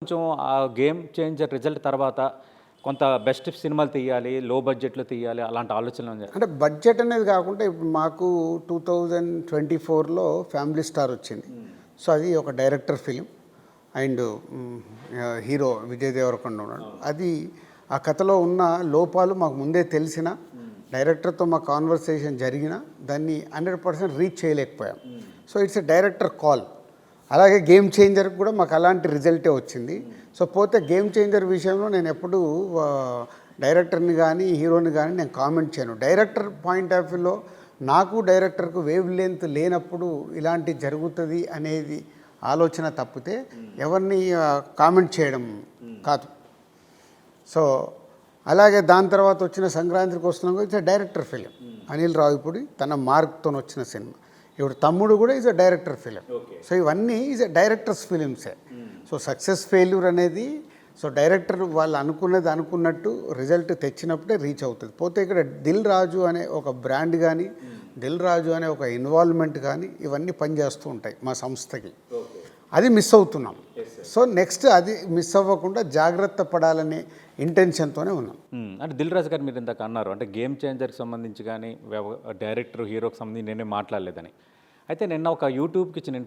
కొంచెం ఆ game changer result తర్వాత కొంత బెస్ట్ సినిమాలు తీయాలి, లో బడ్జెట్‌లో తీయాలి అలాంటి ఆలోచనలు ఉన్నాయి. అంటే బడ్జెట్ అనేది కాకుండా ఇప్పుడు మాకు 2024లో ఫ్యామిలీ స్టార్ వచ్చింది. సో అది ఒక director film and hero Vijay Deverakonda ఉన్నాడు. అది ఆ కథలో ఉన్న లోపాలు మాకు ముందే తెలిసిన డైరెక్టర్తో మా కాన్వర్సేషన్ జరిగిన దాన్ని 100% రీచ్ చేయలేకపోయాం. So it's a director call. అలాగే గేమ్ చేంజర్కి కూడా మాకు అలాంటి రిజల్టే వచ్చింది. సో పోతే గేమ్ చేంజర్ విషయంలో నేను ఎప్పుడూ డైరెక్టర్ని కానీ హీరోని కానీ నేను కామెంట్ చేయను. డైరెక్టర్ పాయింట్ ఆఫ్ వ్యూలో నాకు డైరెక్టర్కు వేవ్ లెంత్ లేనప్పుడు ఇలాంటి జరుగుతుంది అనేది ఆలోచన తప్పితే ఎవరిని కామెంట్ చేయడం కాదు. సో అలాగే దాని తర్వాత వచ్చిన సంక్రాంతికి వస్తున్నాం it's director film. Anil Ravipudi తన మార్క్తో వచ్చిన సినిమా. ఇప్పుడు తమ్ముడు కూడా is a director film. So ఇవన్నీ ఈజ్ అ డైరెక్టర్స్ ఫిలిమ్సే. సో సక్సెస్ ఫెయిల్యూర్ అనేది సో డైరెక్టర్ వాళ్ళు అనుకున్నది అనుకున్నట్టు రిజల్ట్ తెచ్చినప్పుడే రీచ్ అవుతుంది. పోతే ఇక్కడ దిల్ రాజు అనే ఒక బ్రాండ్ కానీ దిల్ రాజు అనే ఒక ఇన్వాల్వ్మెంట్ కానీ ఇవన్నీ పనిచేస్తూ ఉంటాయి మా సంస్థకి. అది మిస్ అవుతున్నాం. సో నెక్స్ట్ అది మిస్ అవ్వకుండా జాగ్రత్త పడాలనే ఇంటెన్షన్తోనే ఉన్నాం. అంటే దిల్ రాజు గారు మీరు ఇందాక అన్నారు అంటే గేమ్ చేంజర్కి సంబంధించి కానీ డైరెక్టర్ హీరోకి సంబంధించి నేనే మాట్లాడలేదని. అయితే నిన్న ఒక యూట్యూబ్కి ఇచ్చిన